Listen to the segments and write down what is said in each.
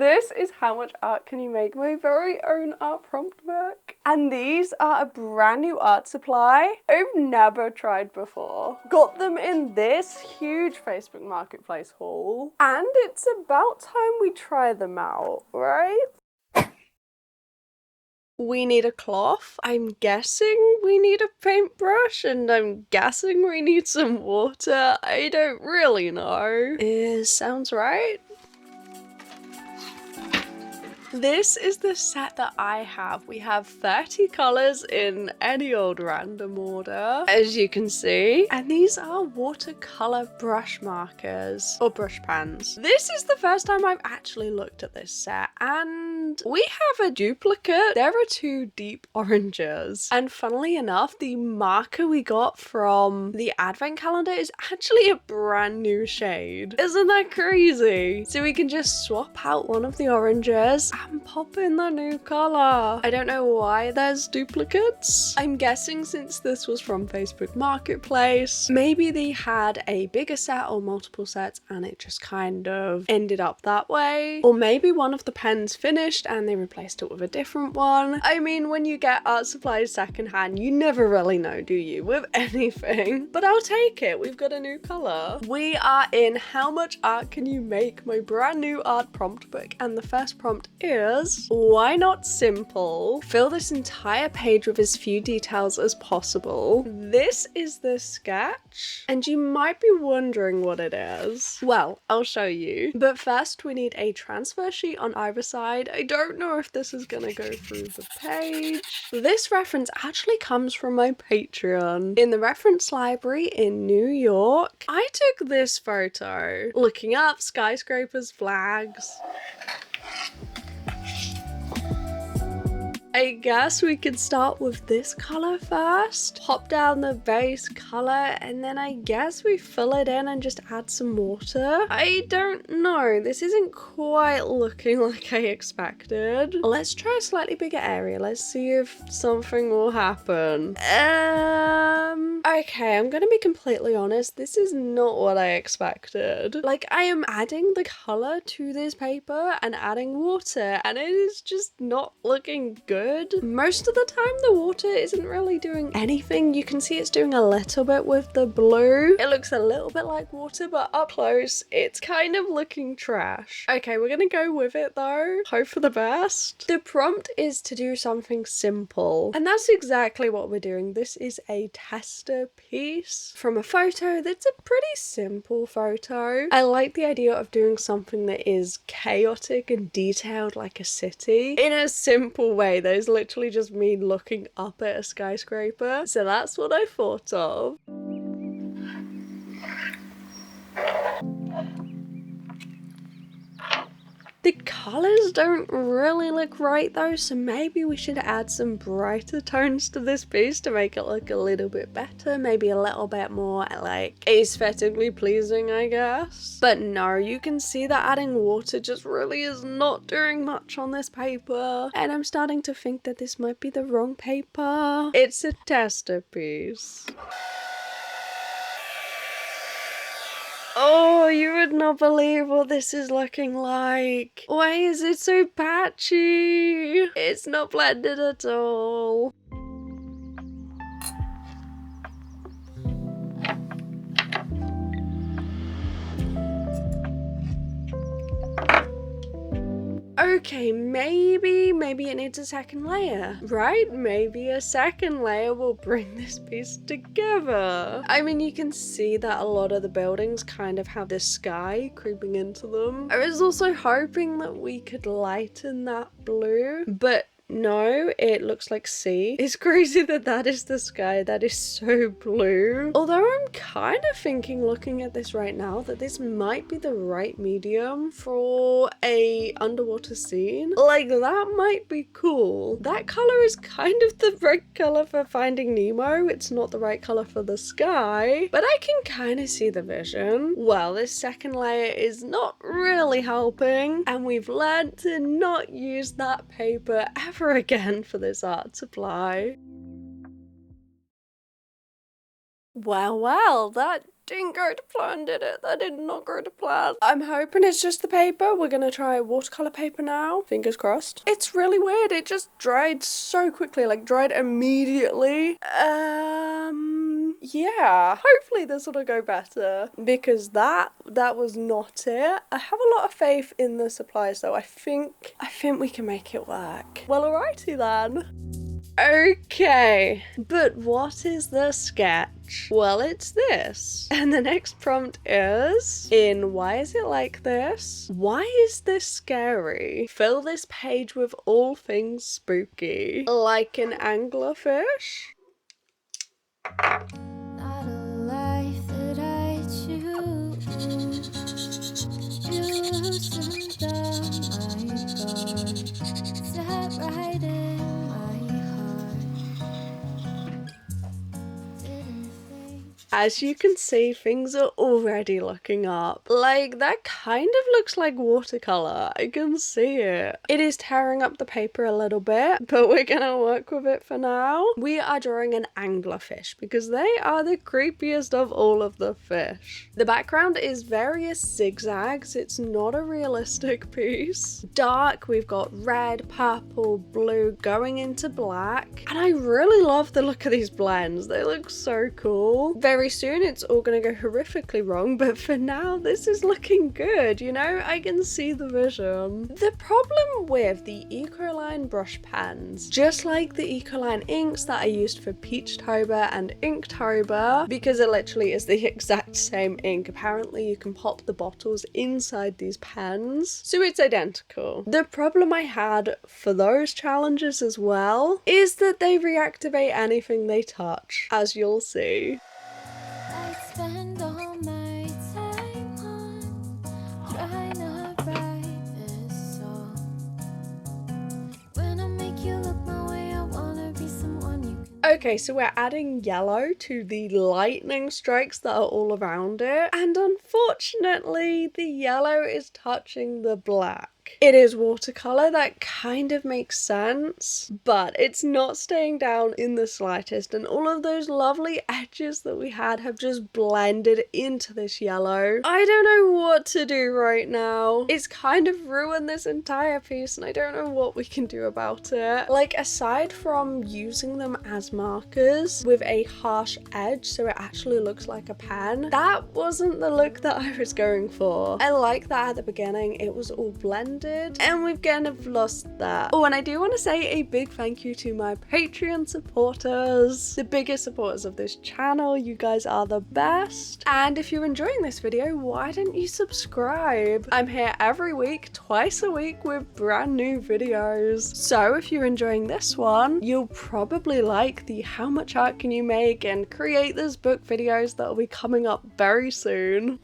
This is how much art can you make, my very own art prompt book. And these are a brand new art supply I've never tried before. Got them in this huge Facebook Marketplace haul. And it's about time we try them out, right? We need a cloth. I'm guessing we need a paintbrush, and I'm guessing we need some water. I don't really know. Sounds right. This is the set that I have. We have 30 colors in any old random order, as you can see. And these are watercolor brush markers, or brush pans. This is the first time I've actually looked at this set, and we have a duplicate. There are 2 deep oranges. And funnily enough, the marker we got from the advent calendar is actually a brand new shade. Isn't that crazy? So we can just swap out one of the oranges and pop in the new color. I don't know why there's duplicates. I'm guessing since this was from Facebook Marketplace, maybe they had a bigger set or multiple sets and it just kind of ended up that way. Or maybe one of the pens finished and they replaced it with a different one. I mean, when you get art supplies secondhand, you never really know, do you, with anything? But I'll take it. We've got a new color. We are in How Much Art Can You Make? My brand new art prompt book, and the first prompt is, why not simple? Fill this entire page with as few details as possible. This is the sketch, and you might be wondering what it is. Well, I'll show you. But first we need a transfer sheet on either side. I don't know if this is gonna go through the page. This reference actually comes from my Patreon. In the reference library in New York, I took this photo looking up skyscrapers, flags. I guess we could start with this color first, pop down the base color, and then I guess we fill it in and just add some water. I don't know, this isn't quite looking like I expected. Let's try a slightly bigger area. Let's see if something will happen. Okay, I'm gonna be completely honest, this is not what I expected. Like, I am adding the color to this paper and adding water, and it is just not looking good. Most of the time the water isn't really doing anything. You can see it's doing a little bit with the blue. It looks a little bit like water, but up close it's kind of looking trash. Okay, we're gonna go with it though. Hope for the best. The prompt is to do something simple, and that's exactly what we're doing. This is a tester piece from a photo that's a pretty simple photo. I like the idea of doing something that is chaotic and detailed like a city in a simple way. There's literally just me looking up at a skyscraper. So that's what I thought of. The colors don't really look right though, so maybe we should add some brighter tones to this piece to make it look a little bit better, maybe a little bit more like aesthetically pleasing, I guess. But no, you can see that adding water just really is not doing much on this paper, and I'm starting to think that this might be the wrong paper. It's a tester piece. Oh, you would not believe what this is looking like. Why is it so patchy? It's not blended at all. Okay, maybe it needs a second layer, right? Maybe a second layer will bring this piece together. I mean, you can see that a lot of the buildings kind of have this sky creeping into them. I was also hoping that we could lighten that blue, but no, it looks like sea. It's crazy that that is the sky. That is so blue. Although I'm kind of thinking, looking at this right now, that this might be the right medium for a underwater scene. Like, that might be cool. That color is kind of the right color for Finding Nemo. It's not the right color for the sky, but I can kind of see the vision. Well, this second layer is not really helping, and we've learned to not use that paper ever again for this art supply. Well, that didn't go to plan, did it? That did not go to plan. I'm hoping it's just the paper. We're gonna try watercolor paper now. Fingers crossed. It's really weird. It just dried so quickly, like dried immediately. Yeah. Hopefully this will go better because that was not it. I have a lot of faith in the supplies though. I think we can make it work. Well, alrighty then. Okay, but what is the sketch? Well, it's this. And the next prompt is, why is it like this? Why is this scary? Fill this page with all things spooky. Like an anglerfish? Not a life that I choose. You loosened up my guard. Sat right in my heart. Didn't think. As you can see, things are already looking up. Like, that kind of looks like watercolor. I can see it. It is tearing up the paper a little bit, but we're gonna work with it for now. We are drawing an anglerfish because they are the creepiest of all of the fish. The background is various zigzags. It's not a realistic piece. Dark, we've got red, purple, blue going into black. And I really love the look of these blends. They look so cool. Very soon it's all gonna go horrifically wrong, but for now this is looking good, you know? I can see the vision. The problem with the Ecoline brush pens, just like the Ecoline inks that I used for Peachtober and Inktober, because it literally is the exact same ink. Apparently you can pop the bottles inside these pens, so it's identical. The problem I had for those challenges as well is that they reactivate anything they touch, as you'll see. I'd spend all my time on trying to write this song. When I make you look my way, I wanna be someone you can. Okay, so we're adding yellow to the lightning strikes that are all around it, and unfortunately the yellow is touching the black. It is watercolor, that kind of makes sense, but it's not staying down in the slightest, and all of those lovely edges that we had have just blended into this yellow. I don't know what to do right now. It's kind of ruined this entire piece and I don't know what we can do about it. Like, aside from using them as markers with a harsh edge so it actually looks like a pen, that wasn't the look that I was going for. I like that at the beginning it was all blended, and we've kind of lost that. Oh, and I do want to say a big thank you to my Patreon supporters, the biggest supporters of this channel. You guys are the best. And if you're enjoying this video, why don't you subscribe? I'm here every week, twice a week, with brand new videos. So if you're enjoying this one, you'll probably like the how much art can you make and create this book videos that will be coming up very soon.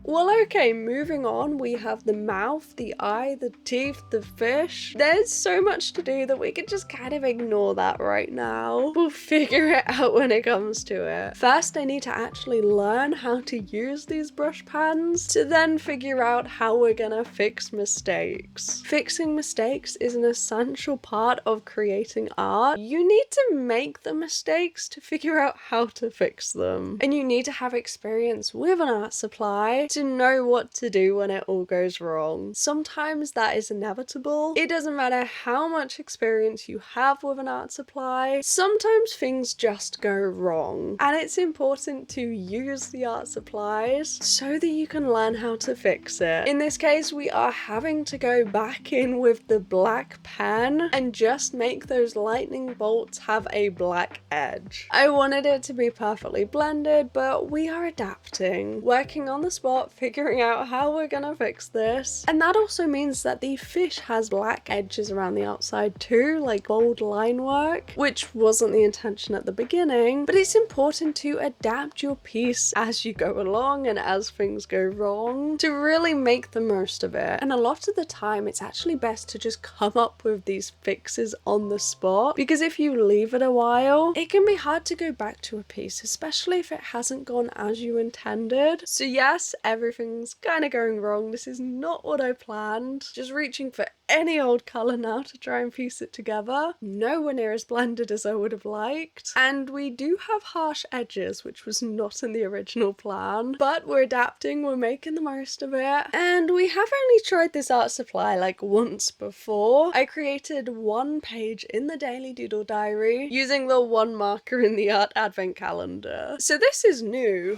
Well, okay, moving on, we have the mouth, the eye, the teeth, the fish. There's so much to do that we can just kind of ignore that right now. We'll figure it out when it comes to it. First, I need to actually learn how to use these brush pens to then figure out how we're gonna fix mistakes. Fixing mistakes is an essential part of creating art. You need to make the mistakes to figure out how to fix them. And you need to have experience with an art supply to know what to do when it all goes wrong. Sometimes that is inevitable. It doesn't matter how much experience you have with an art supply, sometimes things just go wrong. And it's important to use the art supplies so that you can learn how to fix it. In this case, we are having to go back in with the black pen and just make those lightning bolts have a black edge. I wanted it to be perfectly blended, but we are adapting, working on the spot, figuring out how we're gonna fix this. And that also means that the fish has black edges around the outside too, like bold line work, which wasn't the intention at the beginning, but it's important to adapt your piece as you go along and as things go wrong to really make the most of it. And a lot of the time it's actually best to just come up with these fixes on the spot, because if you leave it a while, it can be hard to go back to a piece, especially if it hasn't gone as you intended. So yes, everything's kind of going wrong. This is not what I planned. Just reaching for any old colour now to try and piece it together. Nowhere near as blended as I would have liked. And we do have harsh edges, which was not in the original plan. But we're adapting, we're making the most of it. And we have only tried this art supply like once before. I created one page in the Daily Doodle Diary using the one marker in the art advent calendar. So this is new.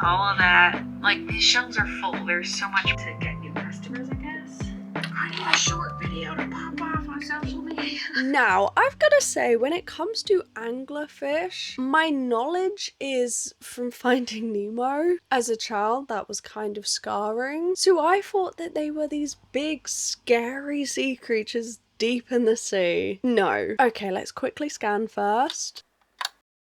All of that, like, these shelves are full. There's so much to get new customers, I guess. I need a short video to pop off on social media. Now, I've got to say, when it comes to anglerfish, my knowledge is from Finding Nemo. As a child, that was kind of scarring. So I thought that they were these big, scary sea creatures deep in the sea. No. Okay, let's quickly scan first.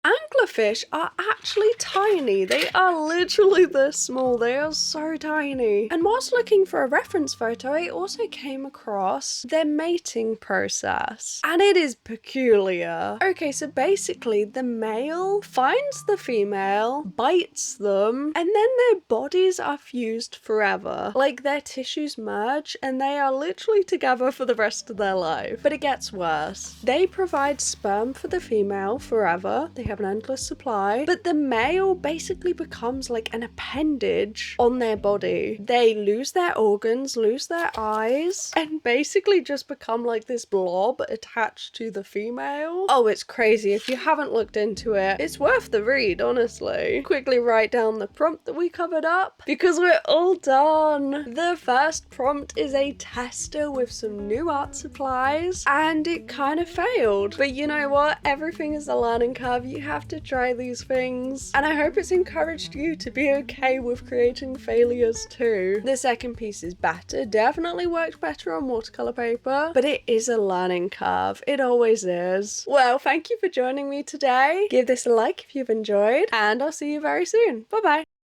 Anglerfish are actually tiny. They are literally this small. They are so tiny. And whilst looking for a reference photo, I also came across their mating process. And it is peculiar. Okay, so basically the male finds the female, bites them, and then their bodies are fused forever. Like their tissues merge and they are literally together for the rest of their life. But it gets worse. They provide sperm for the female forever. They have an endless supply, but the male basically becomes like an appendage on their body. They lose their organs, lose their eyes, and basically just become like this blob attached to the female. Oh, it's crazy. If you haven't looked into it, it's worth the read, honestly. Quickly write down the prompt that we covered up because we're all done. The first prompt is a tester with some new art supplies, and it kind of failed. But you know what? Everything is a learning curve. You have to try these things, and I hope it's encouraged you to be okay with creating failures too. The second piece is better, definitely worked better on watercolor paper, but it is a learning curve. It always is. Well, thank you for joining me today. Give this a like if you've enjoyed, and I'll see you very soon. Bye bye.